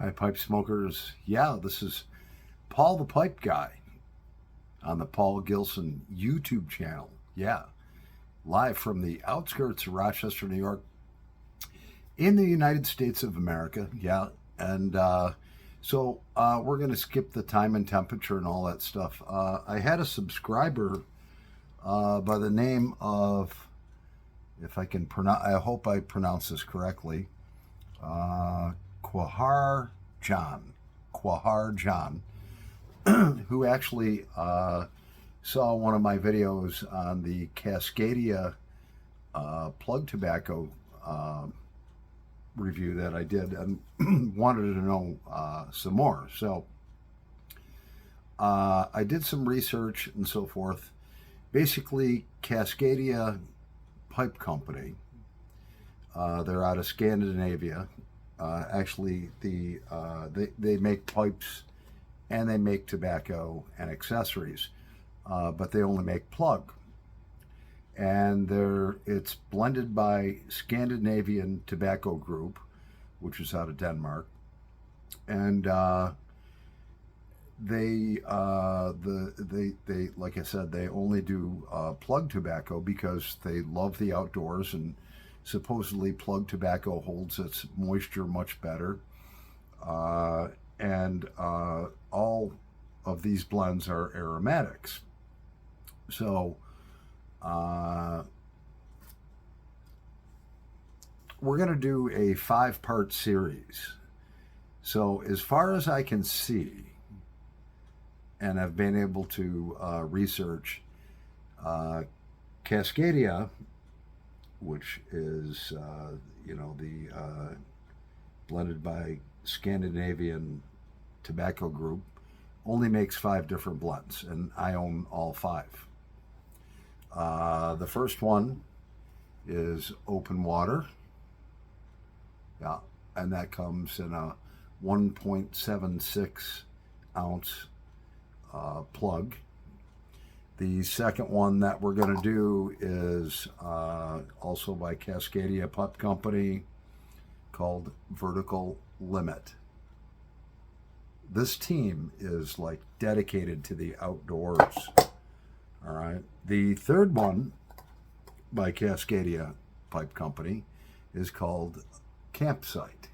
Hi, pipe smokers. Yeah, this is Paul the Pipe Guy on the Paul Gilson YouTube channel. Yeah, live from the outskirts of Rochester, New York, in the United States of America. Yeah, and so we're going to skip the time and temperature and all that stuff. I had a subscriber by the name of, if I can pronounce, I hope I pronounce this correctly, Quahar John, who actually saw one of my videos on the Cascadia plug tobacco review that I did and wanted to know some more. So I did some research and so forth. Basically, Cascadia Pipe Company, they're out of Scandinavia. Actually, they make pipes and they make tobacco and accessories, but they only make plug. And it's blended by Scandinavian Tobacco Group, which is out of Denmark, and they like I said, they only do plug tobacco because they love the outdoors, and supposedly plug tobacco holds its moisture much better, and all of these blends are aromatics. So we're going to do a 5-part series. So as far as I can see, and I've been able to research, Cascadia, which is the blended by Scandinavian Tobacco Group, only makes 5 different blends, and I own all 5. The first one is open water. Yeah, and that comes in a 1.76 ounce plug. The second one that we're going to do is also by Cascadia Pipe Company, called Vertical Limit. This team is like dedicated to the outdoors. All right. The third one by Cascadia Pipe Company is called Campsite.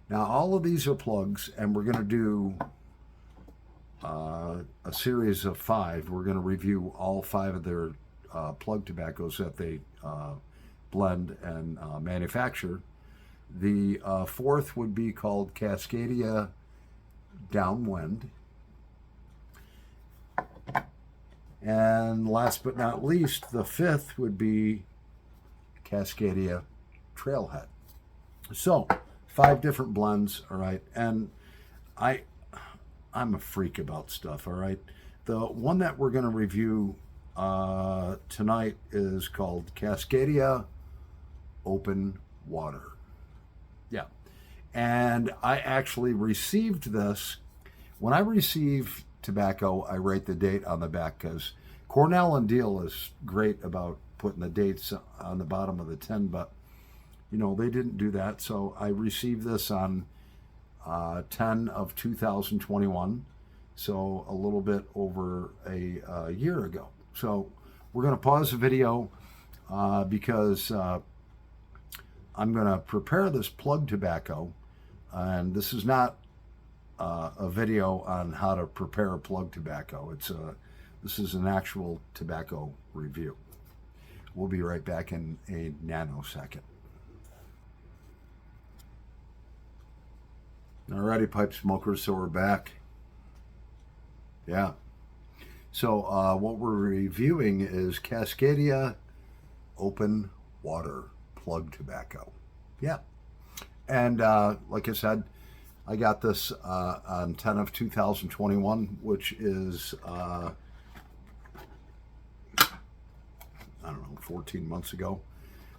Now, all of these are plugs, and we're going to do a series of 5. We're going to review all 5 of their plug tobaccos that they blend and manufacture. The fourth would be called Cascadia Downwind. And last but not least, the 5th would be Cascadia Trailhead. So 5 different blends, all right. And I'm a freak about stuff, all right. The one that we're going to review tonight is called Cascadia Open Water. Yeah. And I actually received this. When I receive tobacco, I write the date on the back, because Cornell and Deal is great about putting the dates on the bottom of the tin, but they didn't do that. So I received this on 10 of 2021, so a little bit over a year ago. So we're going to pause the video because I'm going to prepare this plug tobacco, and this is not a video on how to prepare a plug tobacco. This is an actual tobacco review. We'll be right back in a nanosecond. Alrighty, pipe smokers, so we're back. Yeah. So what we're reviewing is Cascadia Open Water Plug Tobacco. Yeah. And like I said, I got this on 10 of 2021, which is, I don't know, 14 months ago.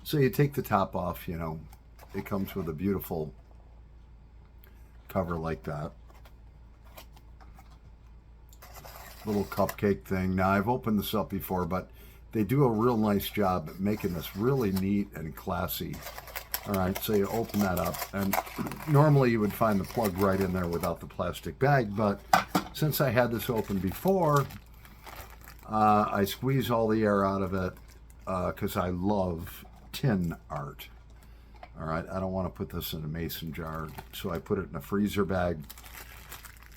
So you take the top off, it comes with a beautiful cover like that. Little cupcake thing. Now, I've opened this up before, but they do a real nice job at making this really neat and classy All right, so you open that up, and normally you would find the plug right in there without the plastic bag, but since I had this open before, I squeeze all the air out of it because I love tin art. All right, I don't want to put this in a mason jar, so I put it in a freezer bag,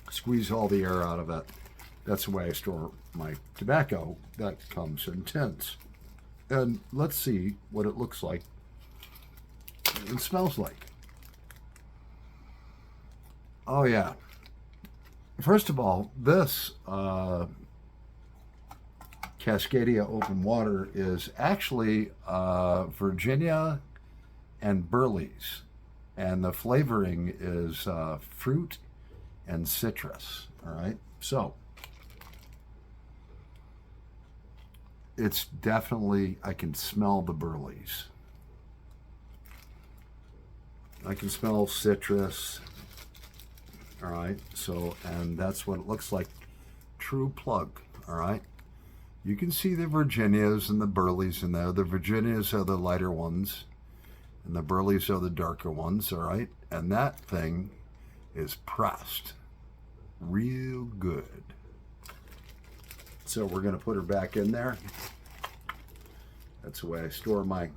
squeeze all the air out of it. That's the way I store my tobacco that comes in tins. And let's see what it looks like and smells like. Oh yeah. First of all, this Cascadia open water is actually Virginia and Burley's, and the flavoring is fruit and citrus. All right, so it's definitely, I can smell the Burley's. I can smell citrus. All right, so, and that's what it looks like. True plug. All right, you can see the Virginias and the Burleys in there. The Virginias are the lighter ones, and the Burleys are the darker ones. All right, and that thing is pressed real good. So we're going to put her back in there. That's the way I store my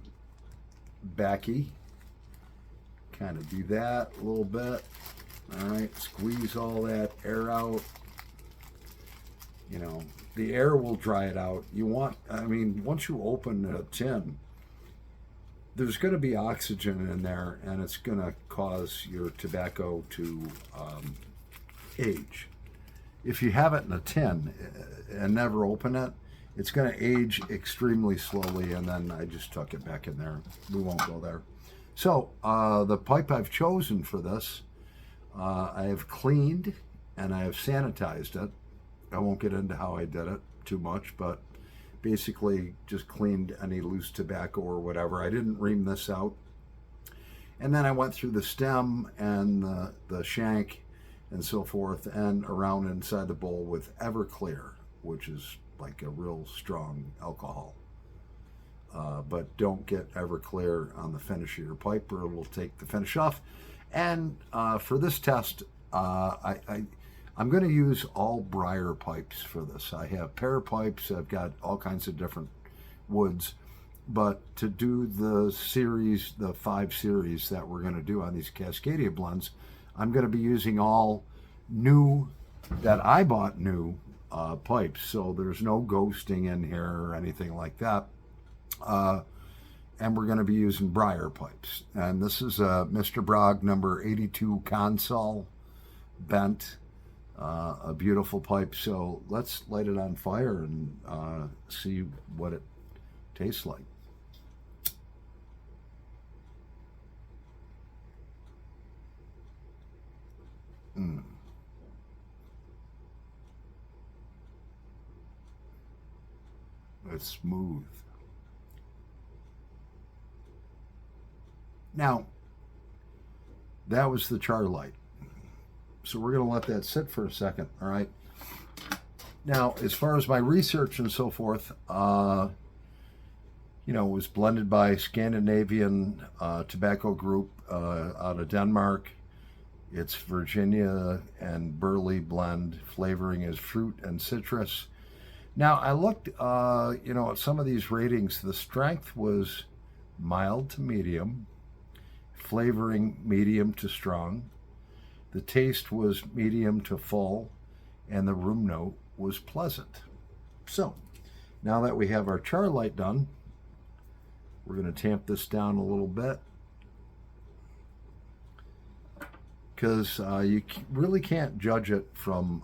backy. Kind of do that a little bit. All right, squeeze all that air out. You know, the air will dry it out. You want, I mean, once you open a tin, there's going to be oxygen in there, and it's going to cause your tobacco to age. If you have it in a tin and never open it, it's going to age extremely slowly, and then I just tuck it back in there. We won't go there. So the pipe I've chosen for this, I have cleaned and I have sanitized it. I won't get into how I did it too much, but basically just cleaned any loose tobacco or whatever. I didn't ream this out. And then I went through the stem and the shank and so forth, and around inside the bowl with Everclear, which is like a real strong alcohol. But don't get Everclear on the finish of your pipe, or it will take the finish off. And for this test, I'm going to use all briar pipes for this. I have pear pipes. I've got all kinds of different woods. But to do the series, the 5 series that we're going to do on these Cascadia blends, I'm going to be using all new, that I bought new pipes. So there's no ghosting in here or anything like that. And we're going to be using briar pipes. And this is a Mr. Bragg number 82 console bent, a beautiful pipe. So let's light it on fire and see what it tastes like. It's smooth. Now, that was the char light. So we're going to let that sit for a second, all right? Now, as far as my research and so forth, you know, it was blended by Scandinavian Tobacco Group out of Denmark. It's Virginia and Burley blend. Flavoring is fruit and citrus. Now, I looked, you know, at some of these ratings. The strength was mild to medium, flavoring medium to strong. The taste was medium to full, and the room note was pleasant. So, now that we have our char light done, we're going to tamp this down a little bit, because you really can't judge it from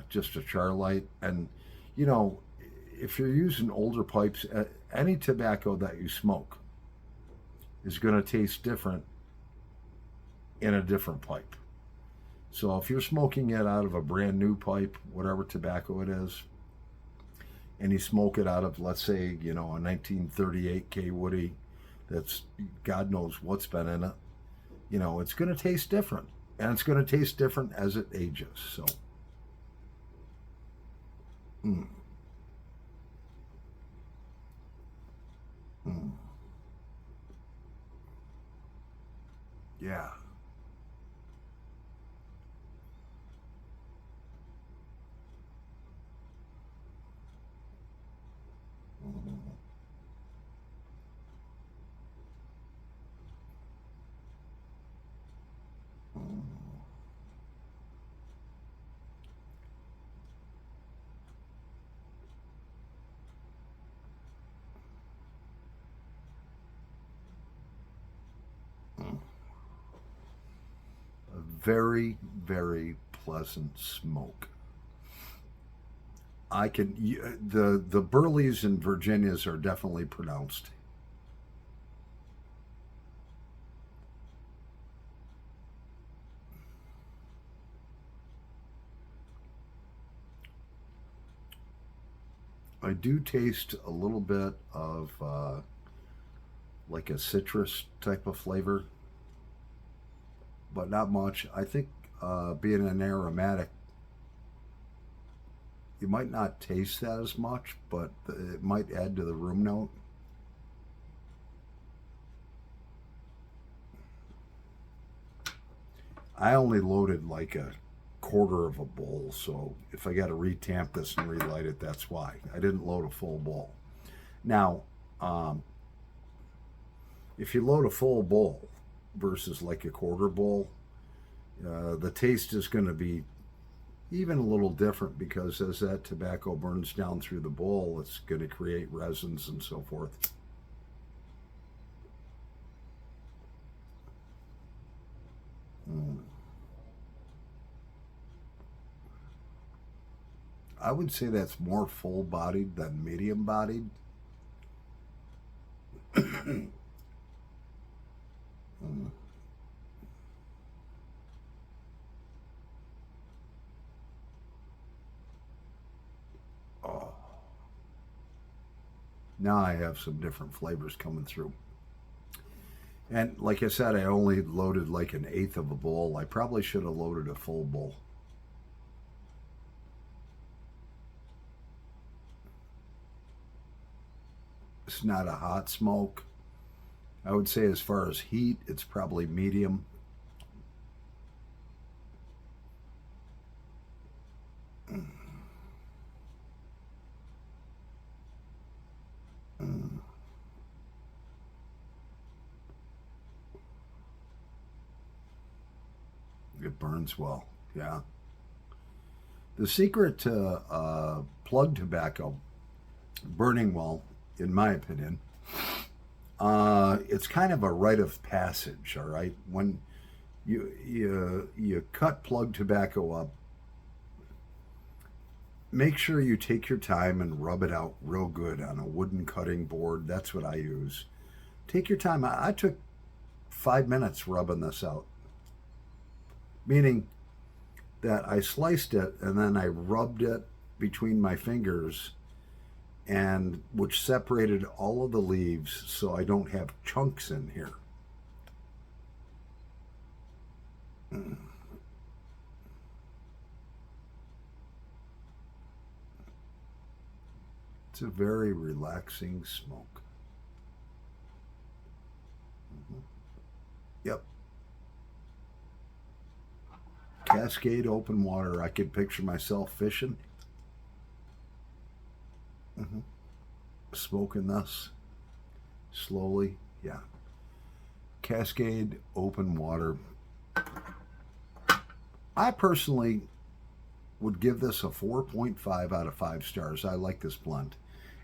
just a char light. And, you know, if you're using older pipes, any tobacco that you smoke is going to taste different in a different pipe. So if you're smoking it out of a brand new pipe, whatever tobacco it is, and you smoke it out of, let's say, you know, a 1938 K Woody that's God knows what's been in it, you know, it's going to taste different. And it's going to taste different as it ages. So, Yeah. Mm. Mm. Mm. A very, very pleasant smoke. The Burleys and Virginias are definitely pronounced. I do taste a little bit of like a citrus type of flavor, but not much. I think being an aromatic, you might not taste that as much, but it might add to the room note. I only loaded like a quarter of a bowl, so if I got to retamp this and relight it, that's why. I didn't load a full bowl. Now, um, if you load a full bowl versus like a quarter bowl, the taste is going to be even a little different because as that tobacco burns down through the bowl, it's going to create resins and so forth. Mm. I would say that's more full bodied than medium bodied. Mm. Oh, now I have some different flavors coming through. And like I said, I only loaded like an eighth of a bowl. I probably should have loaded a full bowl. It's not a hot smoke. I would say as far as heat, it's probably medium. Mm. Mm. It burns well. Yeah. The secret to plug tobacco burning well, in my opinion, it's kind of a rite of passage. All right, when you cut plug tobacco up, make sure you take your time and rub it out real good on a wooden cutting board. That's what I use. Take your time. I took 5 minutes rubbing this out, meaning that I sliced it and then I rubbed it between my fingers and which separated all of the leaves so I don't have chunks in here. Mm. It's a very relaxing smoke. Mm-hmm. Yep. Cascade open water. I could picture myself fishing, mm-hmm, smoking this slowly. Yeah. Cascade open water. I personally would give this a 4.5 out of 5 stars. I like this blend.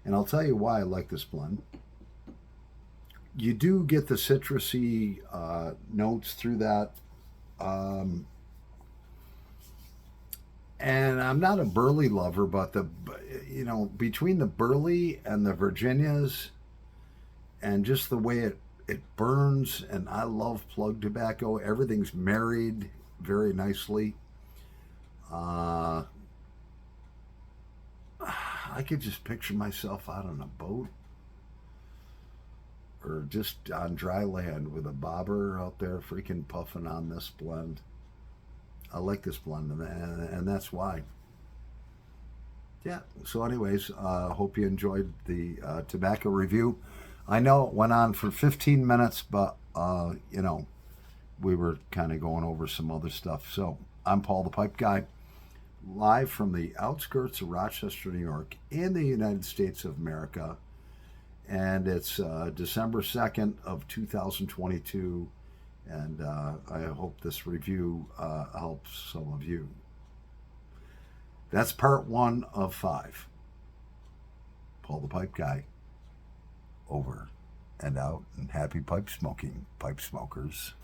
And I'll tell you why I like this blend. You do get the citrusy notes through that. Um, and I'm not a burley lover, but between the burley and the Virginias and just the way it burns, and I love plug tobacco. Everything's married very nicely. Uh, I could just picture myself out on a boat or just on dry land with a bobber out there freaking puffing on this blend. I like this blend, and that's why. Yeah. So, anyways, hope you enjoyed the tobacco review. I know it went on for 15 minutes, but we were kind of going over some other stuff. So I'm Paul the Pipe Guy, live from the outskirts of Rochester, New York, in the United States of America. And it's December 2nd of 2022. And I hope this review helps some of you. That's part 1 of 5. Paul the Pipe Guy, over and out, and happy pipe smoking, pipe smokers.